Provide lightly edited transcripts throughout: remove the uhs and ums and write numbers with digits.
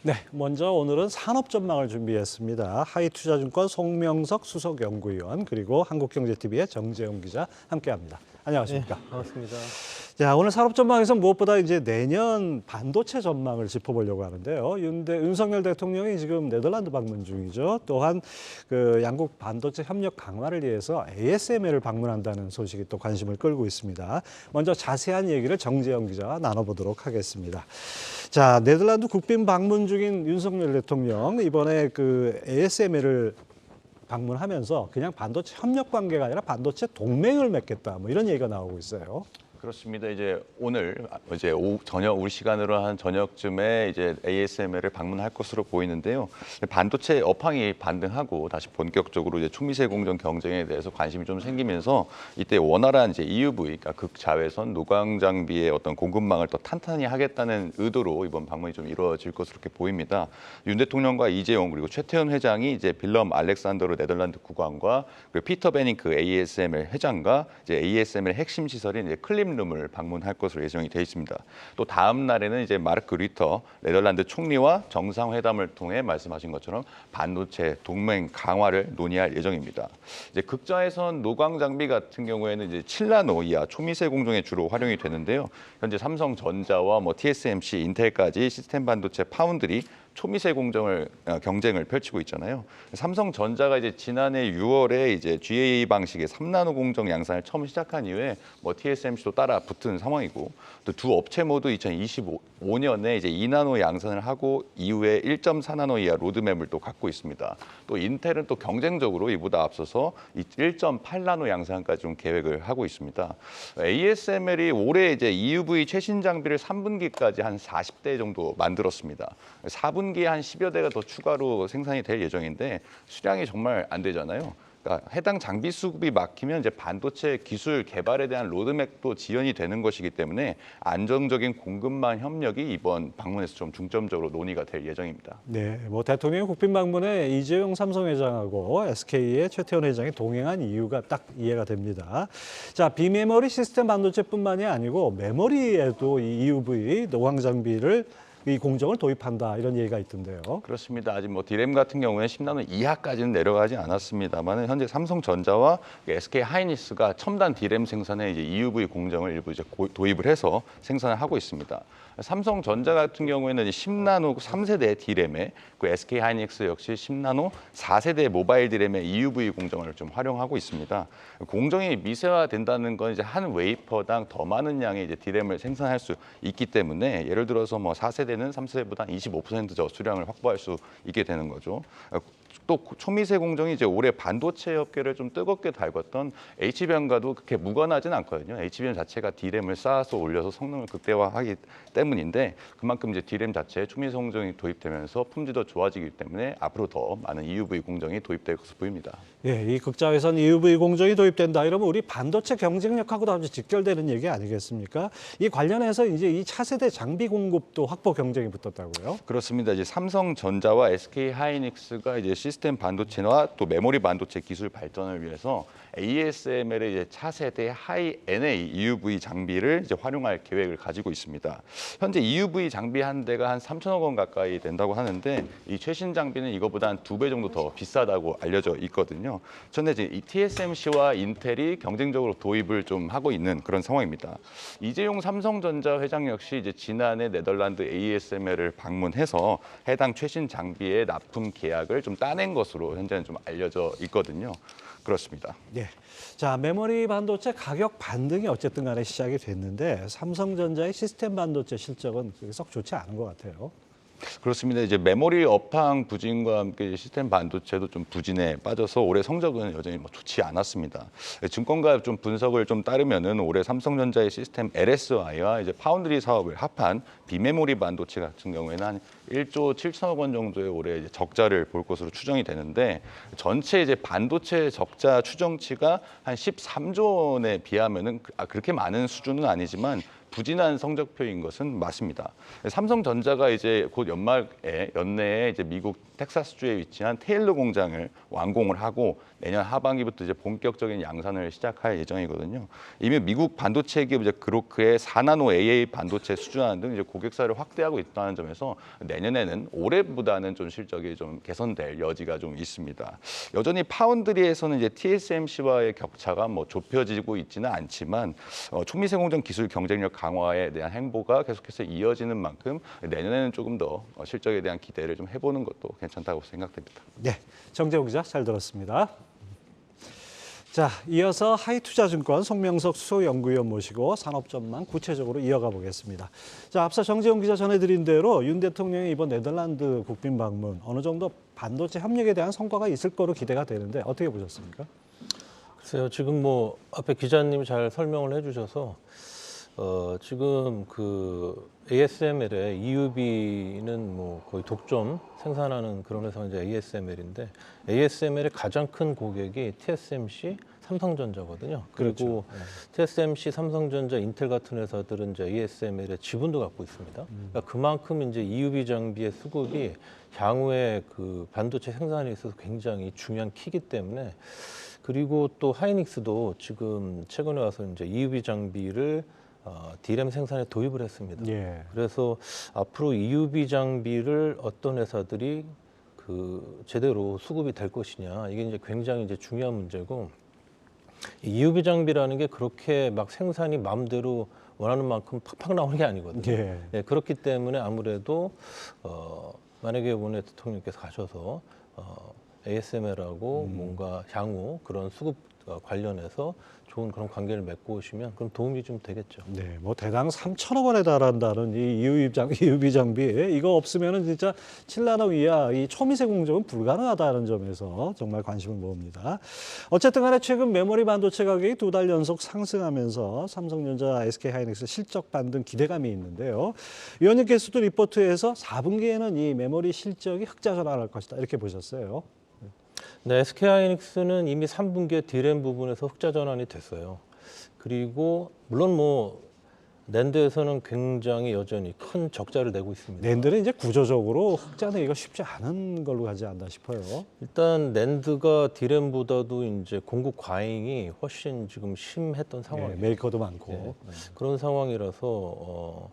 네, 먼저 오늘은 산업 전망을 준비했습니다. 하이투자증권 송명석 수석연구위원 그리고 한국경제TV의 정재훈 기자 함께합니다. 안녕하십니까? 네, 반갑습니다. 자, 오늘 산업 전망에서 무엇보다 이제 내년 반도체 전망을 짚어보려고 하는데요. 윤석열 대통령이 지금 네덜란드 방문 중이죠. 또한 그 양국 반도체 협력 강화를 위해서 ASML을 방문한다는 소식이 또 관심을 끌고 있습니다. 먼저 자세한 얘기를 정재영 기자와 나눠보도록 하겠습니다. 자, 네덜란드 국빈 방문 중인 윤석열 대통령 이번에 그 ASML을 방문하면서 그냥 반도체 협력 관계가 아니라 반도체 동맹을 맺겠다 뭐 이런 얘기가 나오고 있어요. 그렇습니다. 이제 오늘 저녁 우리 시간으로 한 저녁쯤에 이제 ASML을 방문할 것으로 보이는데요. 반도체 업황이 반등하고 다시 본격적으로 이제 초미세 공정 경쟁에 대해서 관심이 좀 생기면서 이때 원활한 이제 EUV, 그러니까 극자외선 노광 장비의 어떤 공급망을 더 탄탄히 하겠다는 의도로 이번 방문이 좀 이루어질 것으로 이렇게 보입니다. 윤 대통령과 이재용 그리고 최태원 회장이 이제 빌럼 알렉산더르 네덜란드 국왕과 그리고 피터 베닝크 ASML 회장과 이제 ASML 핵심 시설인 이제 클립 룸을 방문할 것으로 예정이 돼 있습니다. 또 다음 날에는 이제 마르크 류터 네덜란드 총리와 정상회담을 통해 말씀하신 것처럼 반도체 동맹 강화를 논의할 예정입니다. 이제 극자외선 노광 장비 같은 경우에는 이제 7나노 이하 초미세 공정에 주로 활용이 되는데요. 현재 삼성전자와 TSMC, 인텔까지 시스템 반도체 파운드리 초미세 경쟁을 펼치고 있잖아요. 삼성전자가 이제 지난해 6월에 이제 GAA 방식의 3나노 공정 양산을 처음 시작한 이후에 TSMC도 따라 붙은 상황이고, 또 두 업체 모두 2025년에 이제 2나노 양산을 하고 이후에 1.4나노 이하 로드맵을 또 갖고 있습니다. 또 인텔은 또 경쟁적으로 이보다 앞서서 1.8나노 양산까지 좀 계획을 하고 있습니다. ASML이 올해 이제 EUV 최신 장비를 3분기까지 한 40대 정도 만들었습니다. 4분기에 한 10여 대가 더 추가로 생산이 될 예정인데 수량이 정말 안 되잖아요. 그러니까 해당 장비 수급이 막히면 이제 반도체 기술 개발에 대한 로드맵도 지연이 되는 것이기 때문에 안정적인 공급망 협력이 이번 방문에서 좀 중점적으로 논의가 될 예정입니다. 네, 뭐 대통령의 국빈 방문에 이재용 삼성 회장하고 SK의 최태원 회장이 동행한 이유가 딱 이해가 됩니다. 자, 비메모리 시스템 반도체뿐만이 아니고 메모리에도 이 EUV 노광 장비를 이 공정을 도입한다 이런 얘기가 있던데요. 그렇습니다. 아직 디램 같은 경우에 10나노 이하까지는 내려가지 않았습니다만 현재 삼성전자와 SK 하이닉스가 첨단 디램 생산에 이제 EUV 공정을 일부 이제 도입을 해서 생산을 하고 있습니다. 삼성전자 같은 경우에는 10나노 3세대 디램에 그 SK 하이닉스 역시 10나노 4세대 모바일 디램의 EUV 공정을 좀 활용하고 있습니다. 공정이 미세화된다는 건 이제 한 웨이퍼당 더 많은 양의 이제 디램을 생산할 수 있기 때문에 예를 들어서 4세대는 3세대보다 25% 수량을 확보할 수 있게 되는 거죠. 또 초미세 공정이 이제 올해 반도체 업계를 좀 뜨겁게 달궜던 HBM과도 그렇게 무관하진 않거든요. HBM 자체가 디램을 쌓아서 올려서 성능을 극대화하기 때문인데 그만큼 이제 디램 자체에 초미세 공정이 도입되면서 품질도 좋아지기 때문에 앞으로 더 많은 EUV 공정이 도입될 것으로 보입니다. 예, 이 극자외선 EUV 공정이 도입된다 이러면 우리 반도체 경쟁력하고도 아주 직결되는 얘기 아니겠습니까? 이 관련해서 이제 이 차세대 장비 공급도 확보 경쟁이 붙었다고요? 그렇습니다. 이제 삼성전자와 SK 하이닉스가 이제 시스템 반도체와 또 메모리 반도체 기술 발전을 위해서 ASML의 이제 차세대 하이 NA EUV 장비를 이제 활용할 계획을 가지고 있습니다. 현재 EUV 장비 한 대가 한 3천억 원 가까이 된다고 하는데 이 최신 장비는 이거보다 한 2배 정도 더 비싸다고 알려져 있거든요. 그런데 이제 이 TSMC와 인텔이 경쟁적으로 도입을 좀 하고 있는 그런 상황입니다. 이재용 삼성전자 회장 역시 이제 지난해 네덜란드 ASML을 방문해서 해당 최신 장비의 납품 계약을 좀 따낸 것으로 현재는 좀 알려져 있거든요. 그렇습니다. 예. 자, 메모리 반도체 가격 반등이 어쨌든 간에 시작이 됐는데 삼성전자의 시스템 반도체 실적은 그렇게 썩 좋지 않은 것 같아요. 그렇습니다. 이제 메모리 업황 부진과 함께 시스템 반도체도 좀 부진에 빠져서 올해 성적은 여전히 좋지 않았습니다. 증권가 좀 분석을 좀 따르면은 올해 삼성전자의 시스템 LSI와 이제 파운드리 사업을 합한 비메모리 반도체 같은 경우에는 한 1조 7천억 원 정도의 올해 이제 적자를 볼 것으로 추정이 되는데 전체 이제 반도체 적자 추정치가 한 13조 원에 비하면은 그렇게 많은 수준은 아니지만 부진한 성적표인 것은 맞습니다. 삼성전자가 이제 곧 연내에 이제 미국 텍사스주에 위치한 테일러 공장을 완공을 하고 내년 하반기부터 이제 본격적인 양산을 시작할 예정이거든요. 이미 미국 반도체 기업 이제 그로크의 4나노 AA 반도체 수주하는 등 이제 고객사를 확대하고 있다는 점에서 내년에는 올해보다는 좀 실적이 좀 개선될 여지가 좀 있습니다. 여전히 파운드리에서는 이제 TSMC와의 격차가 뭐 좁혀지고 있지는 않지만 초미세 공정 기술 경쟁력 강화에 대한 행보가 계속해서 이어지는 만큼 내년에는 조금 더 실적에 대한 기대를 좀 해보는 것도 괜찮다고 생각됩니다. 네, 정재욱 기자 잘 들었습니다. 자, 이어서 하이투자증권 송명석 수석연구위원 모시고 산업 전망 구체적으로 이어가 보겠습니다. 자, 앞서 정재훈 기자 전해드린 대로 윤 대통령의 이번 네덜란드 국빈 방문 어느 정도 반도체 협력에 대한 성과가 있을 거로 기대가 되는데 어떻게 보셨습니까? 글쎄요, 지금 뭐 앞에 기자님이 잘 설명을 해주셔서 지금 그 ASML의 EUV는 뭐 거의 독점 생산하는 그런 회사가 이제 ASML인데 ASML의 가장 큰 고객이 TSMC, 삼성전자거든요. 그리고 그렇죠. TSMC, 삼성전자, 인텔 같은 회사들은 이제 ASML의 지분도 갖고 있습니다. 그러니까 그만큼 이제 EUV 장비의 수급이 향후에 그 반도체 생산에 있어서 굉장히 중요한 키이기 때문에 그리고 또 하이닉스도 지금 최근에 와서 이제 EUV 장비를 D램 생산에 도입을 했습니다. 예. 그래서 앞으로 EUV 장비를 어떤 회사들이 그 제대로 수급이 될 것이냐 이게 이제 굉장히 이제 중요한 문제고 이 EUV 장비라는 게 그렇게 막 생산이 마음대로 원하는 만큼 팍팍 나오는 게 아니거든요. 예. 예, 그렇기 때문에 아무래도 만약에 이번에 대통령께서 가셔서 ASML하고 뭔가 향후 그런 수급 관련해서 좋은 그런 관계를 맺고 오시면 그럼 도움이 좀 되겠죠. 네, 뭐 대당 3천억 원에 달한다는 이 EUV 장비 이거 없으면은 진짜 7나노 이하 이 초미세 공정은 불가능하다는 점에서 정말 관심을 모읍니다. 어쨌든 간에 최근 메모리 반도체 가격이 2달 연속 상승하면서 삼성전자, SK하이닉스 실적 반등 기대감이 있는데요. 위원님께서도 리포트에서 4분기에는 이 메모리 실적이 흑자 전환할 것이다 이렇게 보셨어요. 네, SK하이닉스는 이미 3분기에 D램 부분에서 흑자 전환이 됐어요. 그리고 물론 뭐 낸드에서는 굉장히 여전히 큰 적자를 내고 있습니다. 낸드는 이제 구조적으로 흑자 내기가 쉽지 않은 걸로 가지 않나 싶어요. 일단 낸드가 D램보다도 이제 공급 과잉이 훨씬 지금 심했던 네, 상황이에요. 메이커도 많고. 네, 그런 상황이라서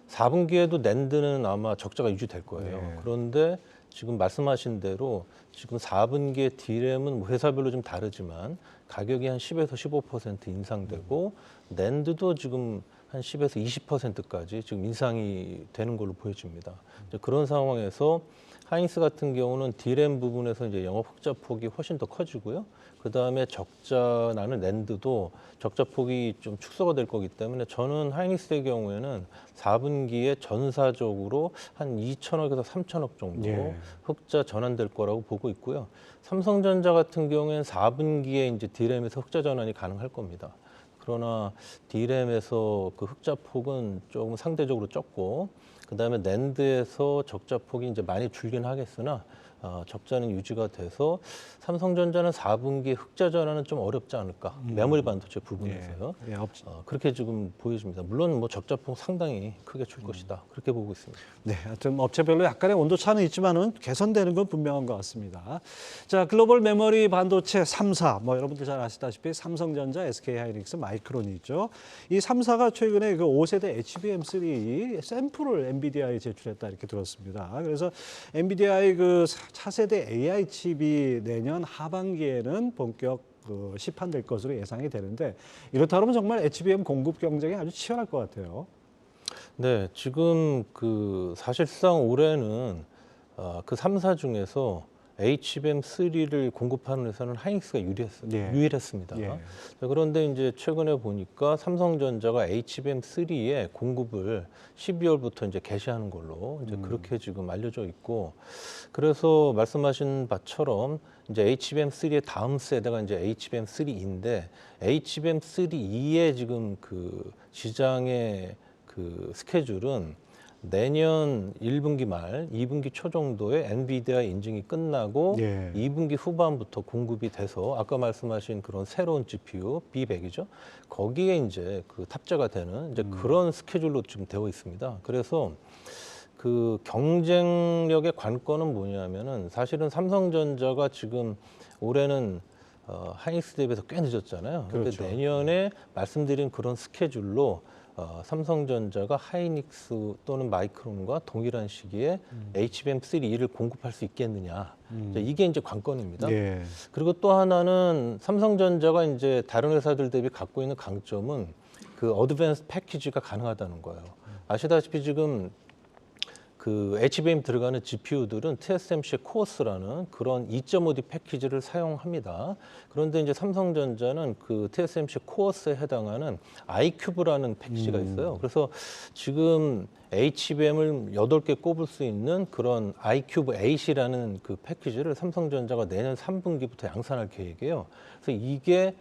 4분기에도 낸드는 아마 적자가 유지될 거예요. 네. 그런데 지금 말씀하신 대로 지금 4분기에 D램은 회사별로 좀 다르지만 가격이 한 10에서 15% 인상되고 낸드도 지금 한 10에서 20%까지 지금 인상이 되는 걸로 보여집니다. 이제 그런 상황에서 하이닉스 같은 경우는 D램 부분에서 이제 영업 흑자 폭이 훨씬 더 커지고요. 그 다음에 적자 나는 낸드도 적자 폭이 좀 축소가 될 거기 때문에 저는 하이닉스의 경우에는 4분기에 전사적으로 한 2천억에서 3천억 정도 예. 흑자 전환될 거라고 보고 있고요. 삼성전자 같은 경우에는 4분기에 이제 D램에서 흑자 전환이 가능할 겁니다. 그러나 D램에서 그 흑자 폭은 조금 상대적으로 적고 그다음에 낸드에서 적자 폭이 이제 많이 줄긴 하겠으나 적자는 유지가 돼서 삼성전자는 4분기 흑자 전환은 좀 어렵지 않을까. 메모리 반도체 부분에서요. 예, 그렇게 지금 보여집니다. 물론 뭐 적자폭 상당히 크게 줄 것이다. 그렇게 보고 있습니다. 네, 하여튼 업체별로 약간의 온도 차는 있지만은 개선되는 건 분명한 것 같습니다. 자, 글로벌 메모리 반도체 3사, 뭐 여러분들 잘 아시다시피 삼성전자, SK하이닉스, 마이크론이 있죠. 이 3사가 최근에 그 5세대 HBM3 샘플을 엔비디아에 제출했다 이렇게 들었습니다. 그래서 엔비디아의 그 차세대 AI 칩이 내년 하반기에는 본격 시판될 것으로 예상이 되는데 이렇다 그러면 정말 HBM 공급 경쟁이 아주 치열할 것 같아요. 네, 지금 그 사실상 올해는 그 3사 중에서 HBM3를 공급하는 회사는 하이닉스가 예. 유일했습니다. 예. 자, 그런데 이제 최근에 보니까 삼성전자가 HBM3의 공급을 12월부터 이제 개시하는 걸로 이제 그렇게 지금 알려져 있고, 그래서 말씀하신 바처럼 이제 HBM3의 다음 세대가 이제 HBM3인데 HBM3E의 지금 그 시장의 그 스케줄은 내년 1분기 말, 2분기 초 정도에 엔비디아 인증이 끝나고 예. 2분기 후반부터 공급이 돼서 아까 말씀하신 그런 새로운 GPU B100이죠. 거기에 이제 그 탑재가 되는 이제 그런 스케줄로 지금 되어 있습니다. 그래서 그 경쟁력의 관건은 뭐냐면은 사실은 삼성전자가 지금 올해는 하이닉스 대비해서 꽤 늦었잖아요. 그런데 그렇죠. 내년에 말씀드린 그런 스케줄로 삼성전자가 하이닉스 또는 마이크론과 동일한 시기에 HBM3E를 공급할 수 있겠느냐. 이게 이제 관건입니다. 예. 그리고 또 하나는 삼성전자가 이제 다른 회사들 대비 갖고 있는 강점은 그 어드밴스 패키지가 가능하다는 거예요. 아시다시피 지금 그 HBM 들어가는 GPU들은 TSMC 코어스라는 그런 2.5D 패키지를 사용합니다. 그런데 이제 삼성전자는 그 TSMC 코어스에 해당하는 iCube라는 패키지가 있어요. 그래서 지금 HBM을 8개 꼽을 수 있는 그런 iCube 8이라는 그 패키지를 삼성전자가 내년 3분기부터 양산할 계획이에요. 그래서 이게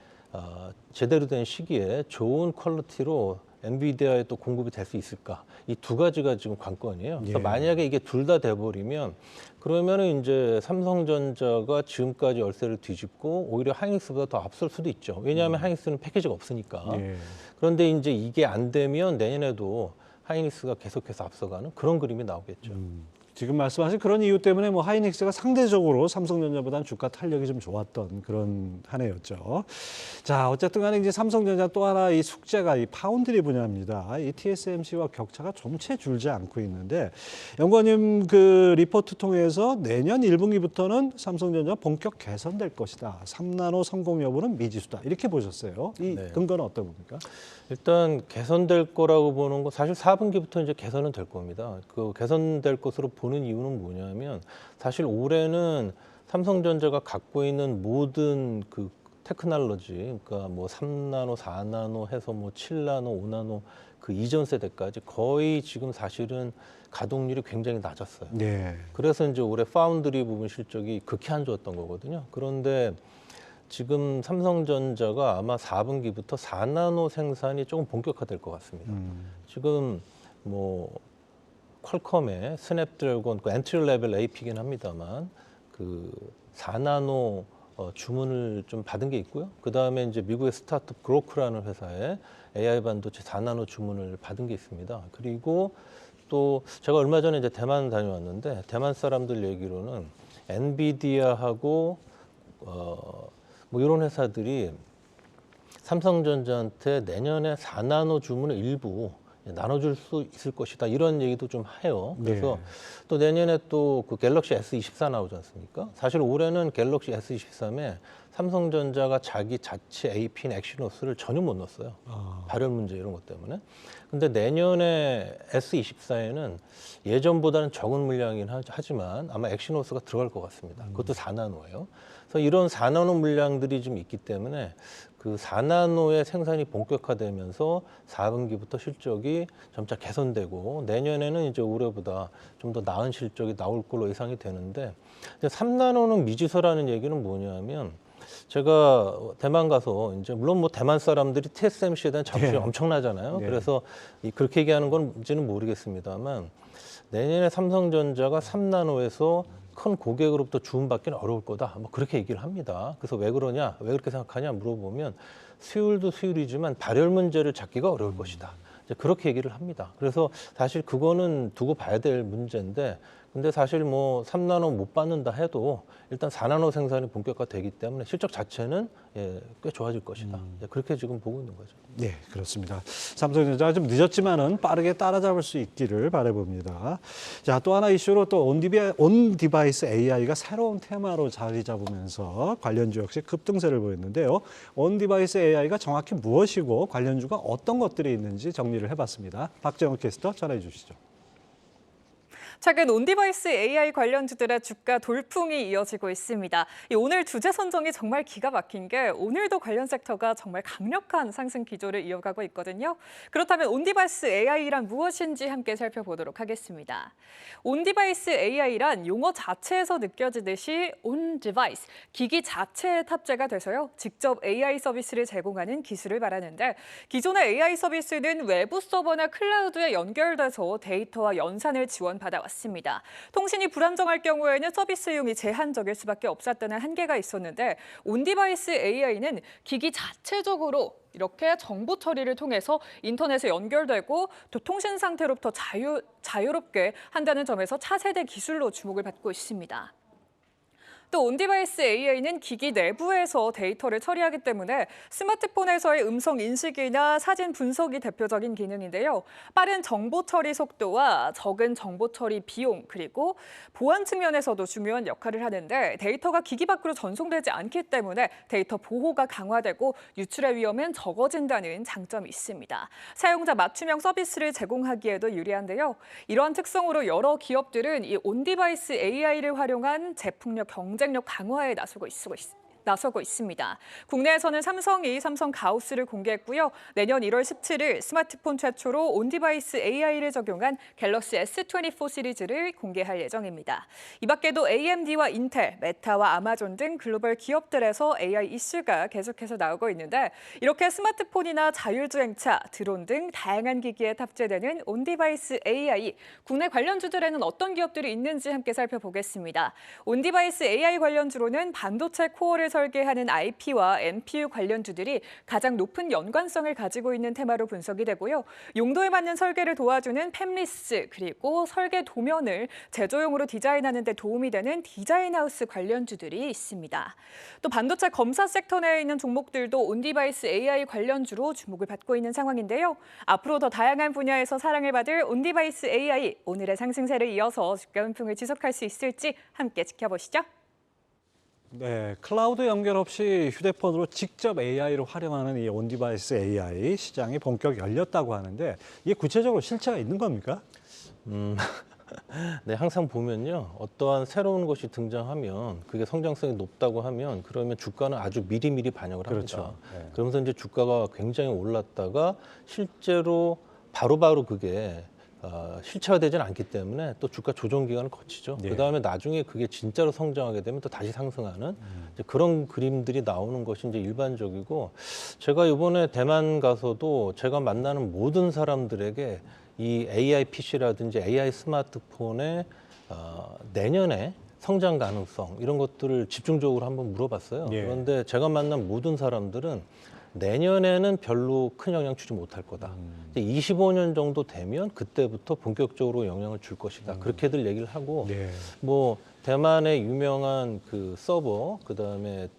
제대로 된 시기에 좋은 퀄리티로 엔비디아에 또 공급이 될 수 있을까? 이 두 가지가 지금 관건이에요. 그래서 예. 만약에 이게 둘 다 돼버리면 그러면은 이제 삼성전자가 지금까지 열세를 뒤집고 오히려 하이닉스보다 더 앞설 수도 있죠. 왜냐하면 하이닉스는 패키지가 없으니까. 예. 그런데 이제 이게 안 되면 내년에도 하이닉스가 계속해서 앞서가는 그런 그림이 나오겠죠. 지금 말씀하신 그런 이유 때문에 뭐 하이닉스가 상대적으로 삼성전자보다는 주가 탄력이 좀 좋았던 그런 한 해였죠. 자, 어쨌든 간에 이제 삼성전자 또 하나 이 숙제가 이 파운드리 분야입니다. 이 TSMC와 격차가 좀채 줄지 않고 있는데 연구원님 그 리포트 통해서 내년 1분기부터는 삼성전자 본격 개선될 것이다. 3나노 성공 여부는 미지수다. 이렇게 보셨어요. 이 네. 근거는 어떤 겁니까? 일단 개선될 거라고 보는 거 사실 4분기부터 이제 개선은 될 겁니다. 그 개선될 것으로 보는 이유는 뭐냐면 사실 올해는 삼성전자가 갖고 있는 모든 그 테크놀로지, 그러니까 뭐 3나노, 4나노 해서 뭐 7나노, 5나노 그 이전 세대까지 거의 지금 사실은 가동률이 굉장히 낮았어요. 네. 그래서 이제 올해 파운드리 부분 실적이 극히 안 좋았던 거거든요. 그런데 지금 삼성전자가 아마 4분기부터 4나노 생산이 조금 본격화될 것 같습니다. 지금 뭐 퀄컴의 스냅드래곤 그 엔트리 레벨 AP이긴 합니다만 그 4나노 주문을 좀 받은 게 있고요. 그 다음에 이제 미국의 스타트업 그로크라는 회사에 AI 반도체 4나노 주문을 받은 게 있습니다. 그리고 또 제가 얼마 전에 이제 대만 다녀왔는데 대만 사람들 얘기로는 엔비디아하고 뭐 이런 회사들이 삼성전자한테 내년에 4나노 주문을 일부 나눠줄 수 있을 것이다 이런 얘기도 좀 해요. 그래서 네. 또 내년에 또 그 갤럭시 S24 나오지 않습니까? 사실 올해는 갤럭시 S23에 삼성전자가 자기 자체 AP인 엑시노스를 전혀 못 넣었어요. 발열 문제 이런 것 때문에. 근데 내년에 S24에는 예전보다는 적은 물량이긴 하지만 아마 엑시노스가 들어갈 것 같습니다. 그것도 4나노예요. 그래서 이런 4나노 물량들이 좀 있기 때문에 그 4나노의 생산이 본격화되면서 4분기부터 실적이 점차 개선되고 내년에는 이제 올해보다 좀 더 나은 실적이 나올 걸로 예상이 되는데 3나노는 미지수라는 얘기는 뭐냐면 제가 대만 가서 이제 물론 뭐 대만 사람들이 TSMC에 대한 자부심이 네. 엄청나잖아요. 네. 그래서 그렇게 얘기하는 건지는 모르겠습니다만 내년에 삼성전자가 3나노에서 큰 고객으로부터 주문받기는 어려울 거다. 뭐 그렇게 얘기를 합니다. 그래서 왜 그러냐, 왜 그렇게 생각하냐 물어보면 수율도 수율이지만 발열 문제를 잡기가 어려울 것이다. 이제 그렇게 얘기를 합니다. 그래서 사실 그거는 두고 봐야 될 문제인데, 근데 사실 뭐 3나노 못 받는다 해도 일단 4나노 생산이 본격화되기 때문에 실적 자체는 꽤 좋아질 것이다. 그렇게 지금 보고 있는 거죠. 네, 그렇습니다. 삼성전자가 좀 늦었지만은 빠르게 따라잡을 수 있기를 바라봅니다. 자, 또 하나 이슈로 또 온 디바이스 AI가 새로운 테마로 자리 잡으면서 관련주 역시 급등세를 보였는데요. 온 디바이스 AI가 정확히 무엇이고 관련주가 어떤 것들이 있는지 정리를 해봤습니다. 박정욱 캐스터 전해 주시죠. 최근 온디바이스 AI 관련주들의 주가 돌풍이 이어지고 있습니다. 오늘 주제 선정이 정말 기가 막힌 게 오늘도 관련 섹터가 정말 강력한 상승 기조를 이어가고 있거든요. 그렇다면 온디바이스 AI란 무엇인지 함께 살펴보도록 하겠습니다. 온디바이스 AI란 용어 자체에서 느껴지듯이 on device, 기기 자체에 탑재가 돼서요. 직접 AI 서비스를 제공하는 기술을 말하는데 기존의 AI 서비스는 외부 서버나 클라우드에 연결돼서 데이터와 연산을 지원받아왔습니다. 통신이 불안정할 경우에는 서비스용이 제한적일 수밖에 없었다는 한계가 있었는데 온디바이스 AI는 기기 자체적으로 이렇게 정보 처리를 통해서 인터넷에 연결되고 또 통신 상태로부터 자유롭게 한다는 점에서 차세대 기술로 주목을 받고 있습니다. 또 온디바이스 AI는 기기 내부에서 데이터를 처리하기 때문에 스마트폰에서의 음성 인식이나 사진 분석이 대표적인 기능인데요. 빠른 정보 처리 속도와 적은 정보 처리 비용 그리고 보안 측면에서도 중요한 역할을 하는데 데이터가 기기 밖으로 전송되지 않기 때문에 데이터 보호가 강화되고 유출의 위험은 적어진다는 장점이 있습니다. 사용자 맞춤형 서비스를 제공하기에도 유리한데요. 이러한 특성으로 여러 기업들은 이 온디바이스 AI를 활용한 제품력 경쟁력 강화에 나서고 있습니다. 국내에서는 삼성이 삼성 가우스를 공개했고요. 내년 1월 17일 스마트폰 최초로 온디바이스 AI를 적용한 갤럭시 S24 시리즈를 공개할 예정입니다. 이 밖에도 AMD와 인텔, 메타와 아마존 등 글로벌 기업들에서 AI 이슈가 계속해서 나오고 있는데 이렇게 스마트폰이나 자율주행차, 드론 등 다양한 기기에 탑재되는 온디바이스 AI, 국내 관련주들에는 어떤 기업들이 있는지 함께 살펴보겠습니다. 온디바이스 AI 관련주로는 반도체 코어를 설계하는 IP와 NPU 관련주들이 가장 높은 연관성을 가지고 있는 테마로 분석이 되고요. 용도에 맞는 설계를 도와주는 팹리스 그리고 설계 도면을 제조용으로 디자인하는 데 도움이 되는 디자인하우스 관련주들이 있습니다. 또 반도체 검사 섹터 내에 있는 종목들도 온디바이스 AI 관련주로 주목을 받고 있는 상황인데요. 앞으로 더 다양한 분야에서 사랑을 받을 온디바이스 AI, 오늘의 상승세를 이어서 주가 훈풍을 지속할 수 있을지 함께 지켜보시죠. 네, 클라우드 연결 없이 휴대폰으로 직접 AI를 활용하는 이 온디바이스 AI 시장이 본격 열렸다고 하는데 이게 구체적으로 실체가 있는 겁니까? 네, 항상 보면요. 어떠한 새로운 것이 등장하면 그게 성장성이 높다고 하면 그러면 주가는 아주 미리미리 반영을 합니다. 그렇죠. 네. 그러면서 이제 주가가 굉장히 올랐다가 실제로 바로바로 그게 실체화되지는 않기 때문에 또 주가 조정 기간을 거치죠. 네. 그다음에 나중에 그게 진짜로 성장하게 되면 또 다시 상승하는 이제 그런 그림들이 나오는 것이 이제 일반적이고 제가 이번에 대만 가서도 제가 만나는 모든 사람들에게 이 AI PC라든지 AI 스마트폰의 내년에 성장 가능성 이런 것들을 집중적으로 한번 물어봤어요. 예. 그런데 제가 만난 모든 사람들은 내년에는 별로 큰 영향 주지 못할 거다. 이제 25년 정도 되면 그때부터 본격적으로 영향을 줄 것이다. 그렇게들 얘기를 하고 네. 뭐 대만의 유명한 그 서버 그다음에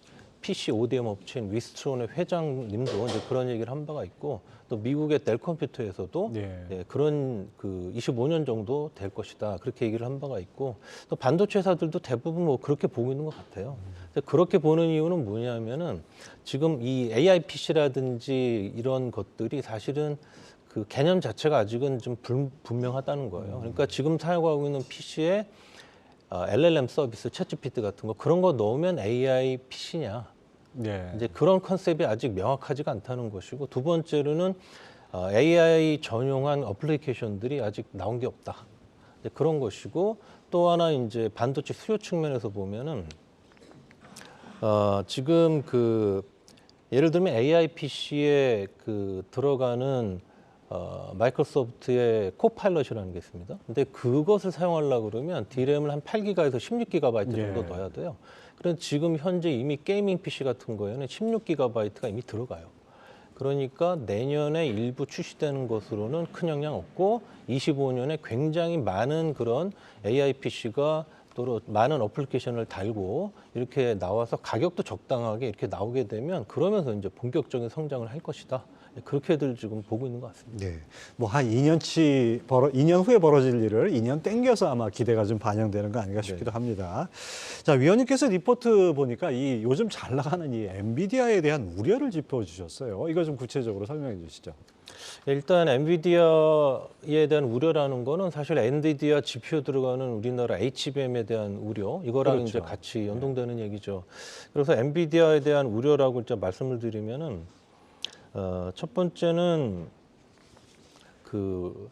PC ODM 업체인 위스트론의 회장님도 이제 그런 얘기를 한 바가 있고 또 미국의 델 컴퓨터에서도 네. 예, 그런 그 25년 정도 될 것이다 그렇게 얘기를 한 바가 있고 또 반도체 회사들도 대부분 뭐 그렇게 보고 있는 것 같아요. 근데 그렇게 보는 이유는 뭐냐면은 지금 이 AI PC라든지 이런 것들이 사실은 그 개념 자체가 아직은 좀 불분명하다는 거예요. 그러니까 지금 사용하고 있는 PC에 LLM 서비스, 챗GPT 같은 거 그런 거 넣으면 AI PC냐? 네. 이제 그런 컨셉이 아직 명확하지가 않다는 것이고 두 번째로는 AI 전용한 어플리케이션들이 아직 나온 게 없다. 이제 그런 것이고 또 하나 이제 반도체 수요 측면에서 보면은 지금 그 예를 들면 AI PC에 그 들어가는 마이크로소프트의 코파일럿이라는 게 있습니다. 근데 그것을 사용하려고 그러면 D램을 한 8기가에서 16GB 정도 예. 넣어야 돼요. 그런데 지금 현재 이미 게이밍 PC 같은 거에는 16GB가 이미 들어가요. 그러니까 내년에 일부 출시되는 것으로는 큰 영향 없고 25년에 굉장히 많은 그런 AI PC가 또 많은 어플리케이션을 달고 이렇게 나와서 가격도 적당하게 이렇게 나오게 되면 그러면서 이제 본격적인 성장을 할 것이다. 그렇게들 지금 보고 있는 것 같습니다. 네. 뭐 한 2년 후에 벌어질 일을 2년 땡겨서 아마 기대가 좀 반영되는 거 아닌가 싶기도 합니다. 자, 위원님께서 리포트 보니까 이 요즘 잘 나가는 이 엔비디아에 대한 우려를 짚어주셨어요. 이거 좀 구체적으로 설명해 주시죠. 일단 엔비디아에 대한 우려라는 거는 사실 엔비디아 GPU 들어가는 우리나라 HBM에 대한 우려 이거랑 그렇죠. 이제 같이 연동되는 얘기죠. 그래서 엔비디아에 대한 우려라고 이제 말씀을 드리면은 첫 번째는 그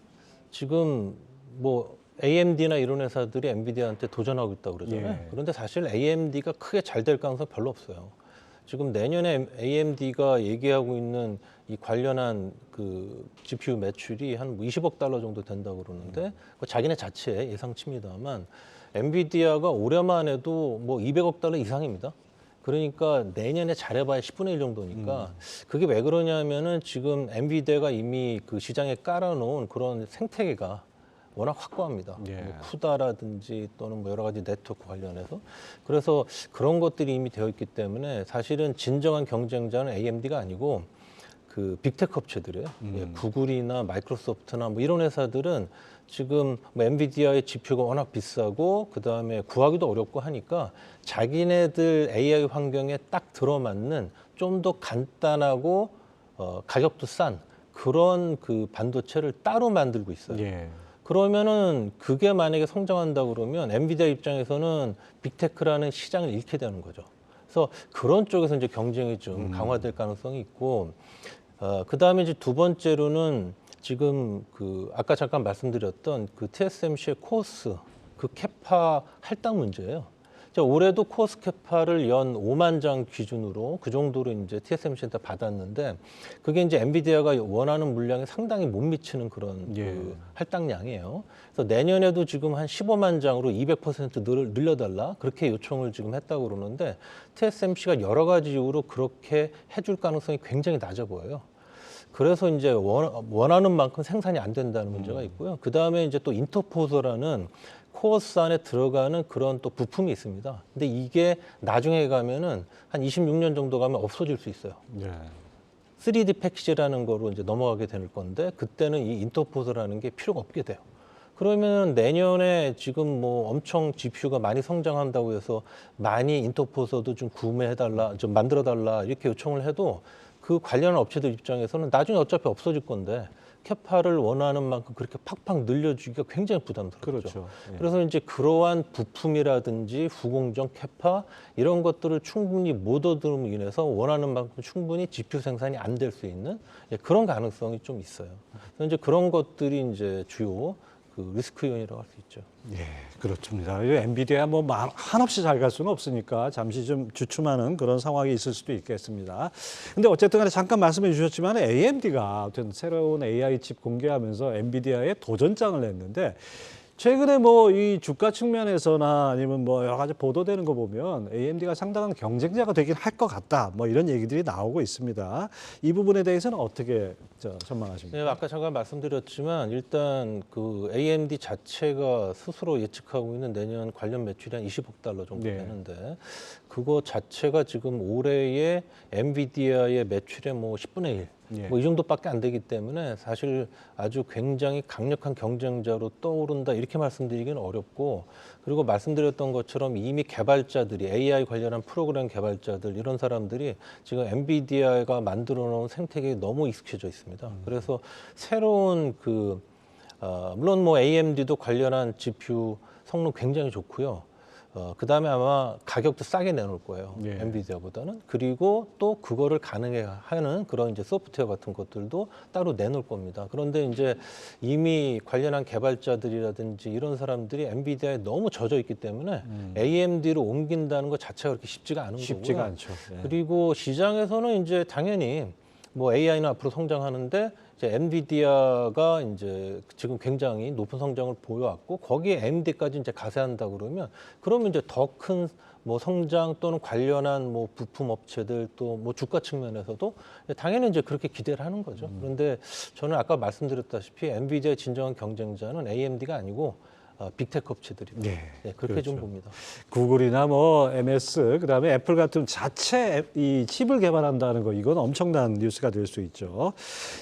지금 뭐 AMD나 이런 회사들이 엔비디아한테 도전하고 있다고 그러잖아요. 예. 그런데 사실 AMD가 크게 잘 될 가능성이 별로 없어요. 지금 내년에 AMD가 얘기하고 있는 이 관련한 그 GPU 매출이 한 20억 달러 정도 된다고 그러는데 그 자기네 자체의 예상치입니다만 엔비디아가 올해만 해도 뭐 200억 달러 이상입니다. 그러니까 내년에 잘해봐야 10분의 1 정도니까 그게 왜 그러냐면은 지금 엔비디아가 이미 그 시장에 깔아놓은 그런 생태계가 워낙 확고합니다. 예. 뭐 쿠다라든지 또는 뭐 여러 가지 네트워크 관련해서 그래서 그런 것들이 이미 되어 있기 때문에 사실은 진정한 경쟁자는 AMD가 아니고 그 빅테크 업체들이에요. 예, 구글이나 마이크로소프트나 뭐 이런 회사들은 지금 뭐 엔비디아의 GPU가 워낙 비싸고 그 다음에 구하기도 어렵고 하니까 자기네들 AI 환경에 딱 들어맞는 좀 더 간단하고 가격도 싼 그런 그 반도체를 따로 만들고 있어요. 예. 그러면은 그게 만약에 성장한다 그러면 엔비디아 입장에서는 빅테크라는 시장을 잃게 되는 거죠. 그래서 그런 쪽에서 이제 경쟁이 좀 강화될 가능성이 있고, 그 다음에 이제 두 번째로는 지금 그 아까 잠깐 말씀드렸던 그 TSMC의 코어스 그 캐파 할당 문제예요. 자, 올해도 코어스 캐파를 연 5만 장 기준으로 그 정도로 이제 TSMC한테 받았는데 그게 이제 엔비디아가 원하는 물량에 상당히 못 미치는 그런 예. 그 할당량이에요. 그래서 내년에도 지금 한 15만 장으로 200% 늘려달라 그렇게 요청을 지금 했다고 그러는데 TSMC가 여러 가지 이유로 그렇게 해줄 가능성이 굉장히 낮아 보여요. 그래서 이제 원하는 만큼 생산이 안 된다는 문제가 있고요. 그 다음에 이제 또 인터포서라는 코어스 안에 들어가는 그런 또 부품이 있습니다. 근데 이게 나중에 가면은 한 26년 정도 가면 없어질 수 있어요. 예. 3D 패키지라는 거로 이제 넘어가게 될 건데 그때는 이 인터포서라는 게 필요가 없게 돼요. 그러면 내년에 지금 뭐 엄청 GPU가 많이 성장한다고 해서 많이 인터포서도 좀 구매해달라, 좀 만들어달라 이렇게 요청을 해도 그 관련한 업체들 입장에서는 나중에 어차피 없어질 건데 캐파를 원하는 만큼 그렇게 팍팍 늘려주기가 굉장히 부담스럽죠. 그렇죠. 예. 그래서 이제 그러한 부품이라든지 후공정, 캐파 이런 것들을 충분히 못 얻음으로 인해서 원하는 만큼 충분히 GPU 생산이 안 될 수 있는 그런 가능성이 좀 있어요. 그래서 이제 그런 것들이 이제 주요 그 리스크 요인이라고 할 수 있죠. 예, 그렇습니다. 이 엔비디아 뭐 한없이 잘 갈 수는 없으니까 잠시 좀 주춤하는 그런 상황이 있을 수도 있겠습니다. 근데 어쨌든 간에 잠깐 말씀해 주셨지만 AMD가 어떤 새로운 AI 칩 공개하면서 엔비디아에 도전장을 냈는데 최근에 뭐 이 주가 측면에서나 아니면 뭐 여러 가지 보도되는 거 보면 AMD가 상당한 경쟁자가 되긴 할 것 같다. 뭐 이런 얘기들이 나오고 있습니다. 이 부분에 대해서는 어떻게 전망하십니까? 네, 아까 잠깐 말씀드렸지만 일단 그 AMD 자체가 스스로 예측하고 있는 내년 관련 매출이 한 20억 달러 정도 네. 되는데 그거 자체가 지금 올해의 엔비디아의 매출의 뭐 10분의 1. 예. 뭐 이 정도밖에 안 되기 때문에 사실 아주 굉장히 강력한 경쟁자로 떠오른다 이렇게 말씀드리기는 어렵고 그리고 말씀드렸던 것처럼 이미 개발자들이 AI 관련한 프로그램 개발자들 이런 사람들이 지금 엔비디아가 만들어 놓은 생태계에 너무 익숙해져 있습니다. 그래서 새로운 그 물론 뭐 AMD도 관련한 GPU 성능 굉장히 좋고요. 그 다음에 아마 가격도 싸게 내놓을 거예요. 예. 엔비디아보다는. 그리고 또 그거를 가능해 하는 그런 이제 소프트웨어 같은 것들도 따로 내놓을 겁니다. 그런데 이제 이미 관련한 개발자들이라든지 이런 사람들이 엔비디아에 너무 젖어 있기 때문에 AMD로 옮긴다는 것 자체가 그렇게 쉽지가 않은 쉽지가 거고요. 않죠. 예. 그리고 시장에서는 이제 당연히 뭐 AI는 앞으로 성장하는데 이제 엔비디아가 이제 지금 굉장히 높은 성장을 보여왔고 거기에 AMD까지 이제 가세한다 그러면 이제 더 큰 뭐 성장 또는 관련한 뭐 부품 업체들 또 뭐 주가 측면에서도 당연히 이제 그렇게 기대를 하는 거죠. 그런데 저는 아까 말씀드렸다시피 엔비디아의 진정한 경쟁자는 AMD가 아니고 빅테크 업체들이다. 예, 예, 그렇게 그렇죠. 좀 봅니다. 구글이나 뭐 MS, 그다음에 애플 같은 자체 이 칩을 개발한다는 거 이건 엄청난 뉴스가 될 수 있죠.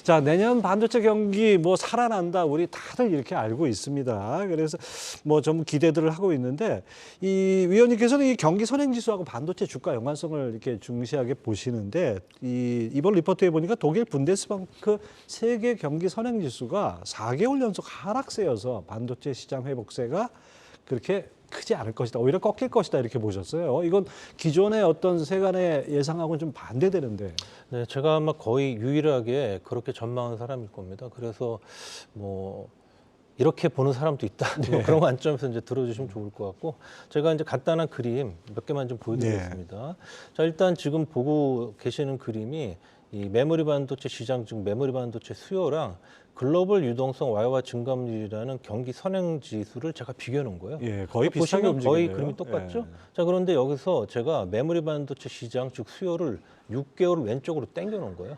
자, 내년 반도체 경기 뭐 살아난다 우리 다들 이렇게 알고 있습니다. 그래서 뭐 좀 기대들을 하고 있는데 이 위원님께서는 이 경기 선행 지수하고 반도체 주가 연관성을 이렇게 중시하게 보시는데 이번 리포트에 보니까 독일 분데스방크 세계 경기 선행 지수가 4개월 연속 하락세여서 반도체 시장 회복세가 그렇게 크지 않을 것이다. 오히려 꺾일 것이다. 이렇게 보셨어요. 이건 기존의 어떤 세간의 예상하고는 좀 반대되는데. 네, 제가 아마 거의 유일하게 그렇게 전망한 사람일 겁니다. 그래서 뭐 이렇게 보는 사람도 있다. 뭐 그런 관점에서 이제 들어주시면 좋을 것 같고, 제가 이제 간단한 그림 몇 개만 좀 보여드리겠습니다. 자, 일단 지금 보고 계시는 그림이 이 메모리 반도체 시장, 즉 메모리 반도체 수요랑 글로벌 유동성 와이와 증감률이라는 경기 선행 지수를 제가 비교해 놓은 거예요. 예, 거의 비슷하게 보시면 거의 움직이네요. 그림이 똑같죠? 예. 자, 그런데 여기서 제가 메모리 반도체 시장, 즉 수요를 6개월 왼쪽으로 당겨 놓은 거예요.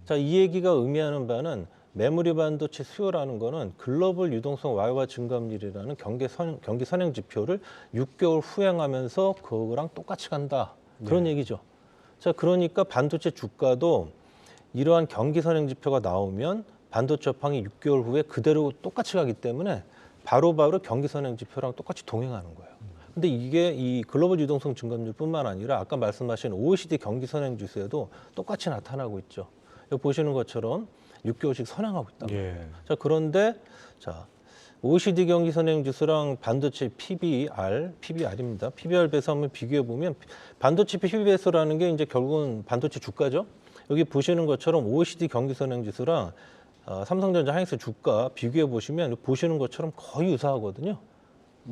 자, 이 얘기가 의미하는 바는 메모리 반도체 수요라는 거는 글로벌 유동성 와이와 증감률이라는 경기 선행 지표를 6개월 후행하면서 그거랑 똑같이 간다. 그런 얘기죠. 자, 그러니까 반도체 주가도 이러한 경기 선행 지표가 나오면 반도체 업황이 6개월 후에 그대로 똑같이 가기 때문에 바로바로 경기 선행 지표랑 똑같이 동행하는 거예요. 근데 이게 이 글로벌 유동성 증감률뿐만 아니라 아까 말씀하신 OECD 경기 선행 지수에도 똑같이 나타나고 있죠. 여기 보시는 것처럼 6개월씩 선행하고 있다. 예. 자, 그런데 자, OECD 경기 선행 지수랑 반도체 PBR입니다. PBR 배수 한번 비교해 보면 반도체 PB 배수라는 게 이제 결국은 반도체 주가죠. 여기 보시는 것처럼 OECD 경기 선행 지수랑 삼성전자, 하이닉스 주가 비교해 보시면 보시는 것처럼 거의 유사하거든요.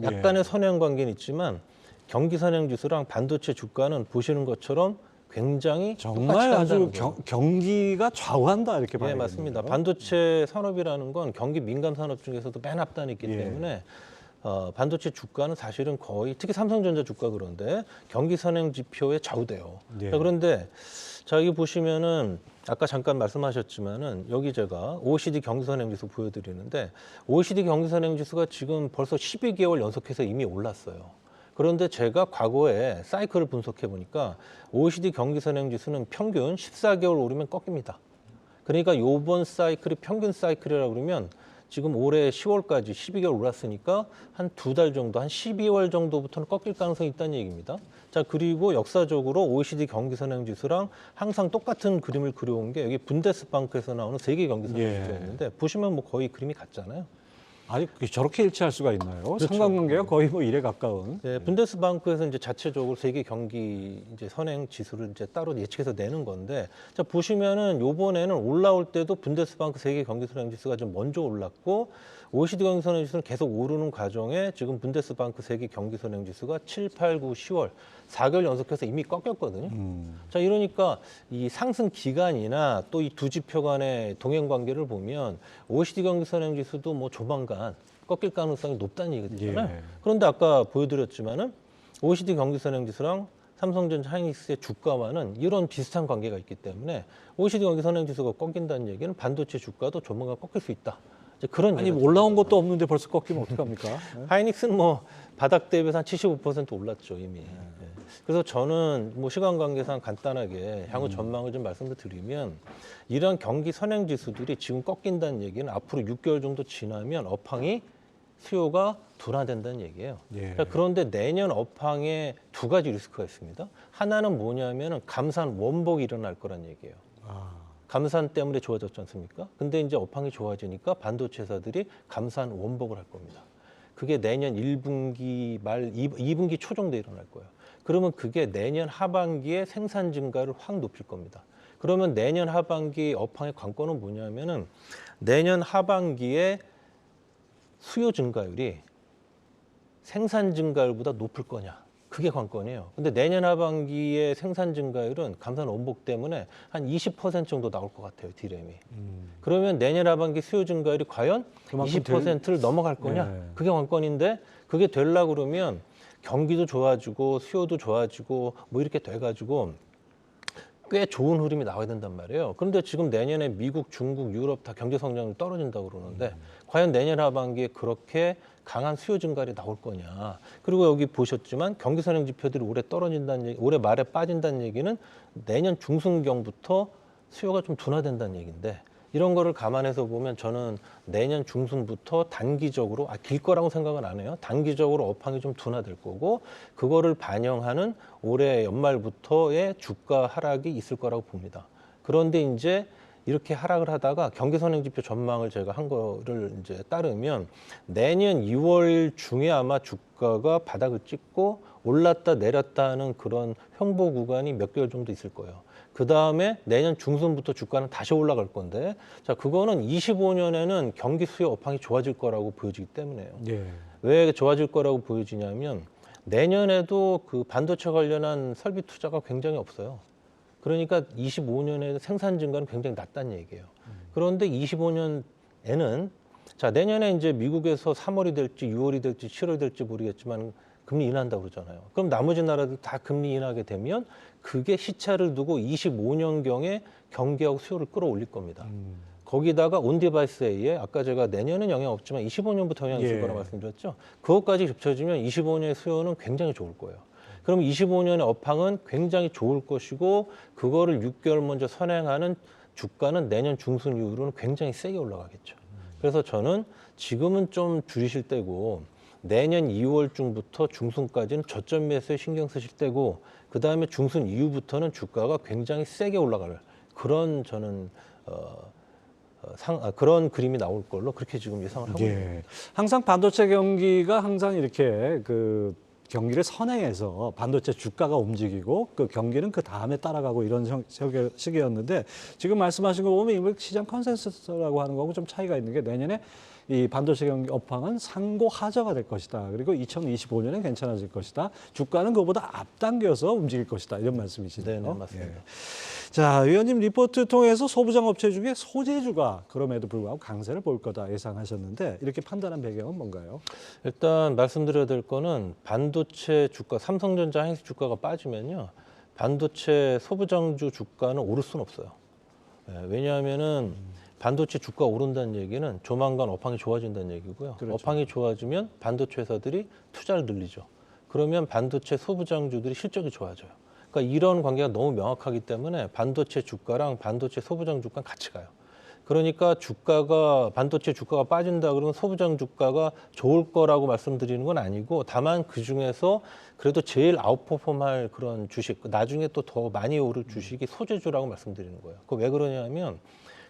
약간의 선행 관계는 있지만 경기 선행 지수랑 반도체 주가는 보시는 것처럼 굉장히 정말 똑같이 아주 간다는 거예요. 경기가 좌우한다 이렇게 봐야 네, 되겠네요. 맞습니다. 반도체 산업이라는 건 경기 민감 산업 중에서도 맨 앞단에 있기 때문에 반도체 주가는 사실은 거의 특히 삼성전자 주가 그런데 경기 선행 지표에 좌우돼요. 예. 자, 그런데 자, 여기 보시면은 아까 잠깐 말씀하셨지만은 여기 제가 OECD 경기 선행 지수 보여드리는데 OECD 경기 선행 지수가 지금 벌써 12개월 연속해서 이미 올랐어요. 그런데 제가 과거에 사이클을 분석해 보니까 OECD 경기 선행 지수는 평균 14개월 오르면 꺾입니다. 그러니까 요번 사이클이 평균 사이클이라고 그러면 지금 올해 10월까지 12개월 올랐으니까 한 2달 정도, 한 12월 정도부터는 꺾일 가능성이 있다는 얘기입니다. 자, 그리고 역사적으로 OECD 경기 선행 지수랑 항상 똑같은 그림을 그려온 게 여기 분데스방크에서 나오는 세계 경기 선행 지수였는데 보시면 뭐 거의 그림이 같잖아요. 아니 저렇게 일치할 수가 있나요? 그렇죠. 상관관계가 거의 뭐 1에 가까운. 네, 분데스방크에서 이제 자체적으로 세계 경기 이제 선행 지수를 이제 따로 예측해서 내는 건데, 자, 보시면은 요번에는 올라올 때도 분데스방크 세계 경기 선행 지수가 좀 먼저 올랐고, OECD 경기 선행 지수는 계속 오르는 과정에 지금 분데스방크 세계 경기 선행 지수가 7, 8, 9, 10월 4개월 연속해서 이미 꺾였거든요. 자, 이러니까 이 상승 기간이나 또 이 두 지표 간의 동행 관계를 보면 OECD 경기 선행 지수도 뭐 조만간 꺾일 가능성이 높다는 얘기가 되잖아요. 예. 그런데 아까 보여드렸지만은 OECD 경기 선행 지수랑 삼성전자, 하이닉스의 주가와는 이런 비슷한 관계가 있기 때문에 OECD 경기 선행 지수가 꺾인다는 얘기는 반도체 주가도 조만간 꺾일 수 있다. 이제 그런 아니 얘기가 올라온 것도 없는데 벌써 꺾이면 어떡합니까? 예? 하이닉스는 뭐 바닥 대비해서 한 75% 올랐죠 이미. 예. 그래서 저는 뭐 시간 관계상 간단하게 향후 전망을 좀 말씀을 드리면 이런 경기 선행 지수들이 지금 꺾인다는 얘기는 앞으로 6개월 정도 지나면 업황이 수요가 둔화된다는 얘기예요. 예. 자, 그런데 내년 업황에 두 가지 리스크가 있습니다. 하나는 뭐냐면은 감산 원복이 일어날 거란 얘기예요. 감산 때문에 좋아졌지 않습니까? 근데 이제 업황이 좋아지니까 반도체 회사들이 감산 원복을 할 겁니다. 그게 내년 1분기 말 2분기 초 정도에 일어날 거예요. 그러면 그게 내년 하반기에 생산 증가를 확 높일 겁니다. 그러면 내년 하반기 업황의 관건은 뭐냐면은 내년 하반기에 수요 증가율이 생산 증가율보다 높을 거냐. 그게 관건이에요. 근데 내년 하반기에 생산 증가율은 감산 원복 때문에 한 20% 정도 나올 것 같아요, 디램이. 그러면 내년 하반기 수요 증가율이 과연 그만큼 20%를 넘어갈 거냐? 네. 그게 관건인데 그게 되려고 그러면 경기도 좋아지고 수요도 좋아지고 뭐 이렇게 돼가지고 꽤 좋은 흐름이 나와야 된단 말이에요. 그런데 지금 내년에 미국, 중국, 유럽 다 경제 성장률 떨어진다고 그러는데 과연 내년 하반기에 그렇게 강한 수요 증가율이 나올 거냐. 그리고 여기 보셨지만 경기 선행 지표들이 올해 떨어진다는 얘기, 올해 말에 빠진다는 얘기는 내년 중순경부터 수요가 좀 둔화된다는 얘기인데 이런 거를 감안해서 보면 저는 내년 중순부터 단기적으로 길 거라고 생각은 안 해요. 단기적으로 업황이 좀 둔화될 거고 그거를 반영하는 올해 연말부터의 주가 하락이 있을 거라고 봅니다. 그런데 이제 이렇게 하락을 하다가 경기 선행 지표 전망을 제가 한 거를 이제 따르면 내년 2월 중에 아마 주가가 바닥을 찍고 올랐다 내렸다 하는 그런 횡보 구간이 몇 개월 정도 있을 거예요. 그 다음에 내년 중순부터 주가는 다시 올라갈 건데, 자, 그거는 25년에는 경기 수요 업황이 좋아질 거라고 보여지기 때문에요. 예. 왜 좋아질 거라고 보여지냐면 내년에도 그 반도체 관련한 설비 투자가 굉장히 없어요. 그러니까 25년에 생산 증가는 굉장히 낮다는 얘기예요. 그런데 25년에는 자, 내년에 이제 미국에서 3월이 될지 6월이 될지 7월이 될지 모르겠지만 금리 인하한다고 그러잖아요. 그럼 나머지 나라들 다 금리 인하하게 되면 그게 시차를 두고 25년경에 경기하고 수요를 끌어올릴 겁니다. 거기다가 온디바이스에 의해 아까 제가 내년은 영향 없지만 25년부터 영향이 있을 예. 거라고 말씀드렸죠. 그것까지 겹쳐지면 25년의 수요는 굉장히 좋을 거예요. 그럼 25년의 업황은 굉장히 좋을 것이고 그거를 6개월 먼저 선행하는 주가는 내년 중순 이후로는 굉장히 세게 올라가겠죠. 그래서 저는 지금은 좀 줄이실 때고 내년 2월 중부터 중순까지는 저점 매수에 신경 쓰실 때고 그다음에 중순 이후부터는 주가가 굉장히 세게 올라갈 그런 저는 그런 그림이 나올 걸로 그렇게 지금 예상을 하고 있습니다. 예. 항상 반도체 경기가 항상 이렇게 그 경기를 선행해서 반도체 주가가 움직이고 그 경기는 그 다음에 따라가고 이런 시기였는데 지금 말씀하신 거 보면 이번 시장 컨센서스라고 하는 거하고 좀 차이가 있는 게 내년에 이 반도체 경기 업황은 상고 하저가 될 것이다. 그리고 2025년에 괜찮아질 것이다. 주가는 그보다 앞당겨서 움직일 것이다. 이런 말씀이시네요. 네, 맞습니다. 예. 자, 위원님 리포트 통해서 소부장 업체 중에 소재주가 그럼에도 불구하고 강세를 볼 거다 예상하셨는데 이렇게 판단한 배경은 뭔가요? 일단 말씀드려야 될 거는 반도체 주가, 삼성전자, 하이닉스 주가가 빠지면요. 반도체 소부장주 주가는 오를 수는 없어요. 왜냐하면은 반도체 주가 오른다는 얘기는 조만간 업황이 좋아진다는 얘기고요. 그렇죠. 업황이 좋아지면 반도체 회사들이 투자를 늘리죠. 그러면 반도체 소부장주들이 실적이 좋아져요. 그러니까 이런 관계가 너무 명확하기 때문에 반도체 주가랑 반도체 소부장 주가는 같이 가요. 그러니까 반도체 주가가 빠진다 그러면 소부장 주가가 좋을 거라고 말씀드리는 건 아니고 다만 그중에서 그래도 제일 아웃퍼폼할 그런 주식, 나중에 또 더 많이 오를 주식이 소재주라고 말씀드리는 거예요. 그거 왜 그러냐면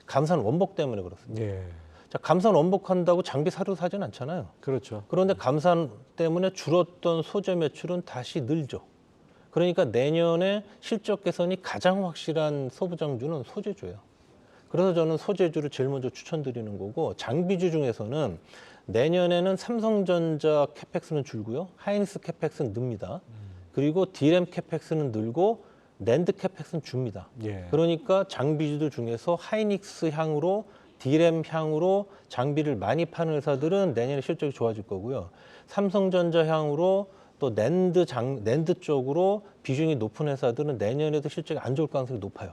감산 원복 때문에 그렇습니다. 예. 자, 감산 원복한다고 장비 사료 사진 않잖아요. 그렇죠. 그런데 감산 때문에 줄었던 소재 매출은 다시 늘죠. 그러니까 내년에 실적 개선이 가장 확실한 소부장주는 소재주예요. 그래서 저는 소재주를 제일 먼저 추천드리는 거고 장비주 중에서는 내년에는 삼성전자 캐펙스는 줄고요. 하이닉스 캐펙스는 늡니다. 그리고 D램 캐펙스는 늘고 낸드 캐펙스는 줍니다. 예. 그러니까 장비주들 중에서 하이닉스 향으로 D램 향으로 장비를 많이 파는 회사들은 내년에 실적이 좋아질 거고요. 삼성전자 향으로 또 낸드 쪽으로 비중이 높은 회사들은 내년에도 실적이 안 좋을 가능성이 높아요.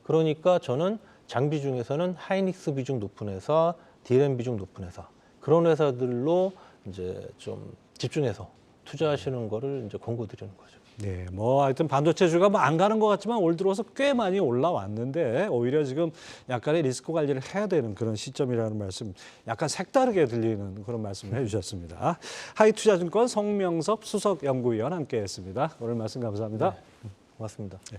그러니까 저는 장비 중에서는 하이닉스 비중 높은 회사, D램 비중 높은 회사 그런 회사들로 이제 좀 집중해서 투자하시는 거를 이제 권고드리는 거죠. 네, 뭐 하여튼 반도체주가 뭐 안 가는 것 같지만 올 들어서 꽤 많이 올라왔는데 오히려 지금 약간의 리스크 관리를 해야 되는 그런 시점이라는 말씀, 약간 색다르게 들리는 그런 말씀을 해주셨습니다. 하이투자증권 성명섭 수석연구위원 함께했습니다. 오늘 말씀 감사합니다. 네, 고맙습니다. 네.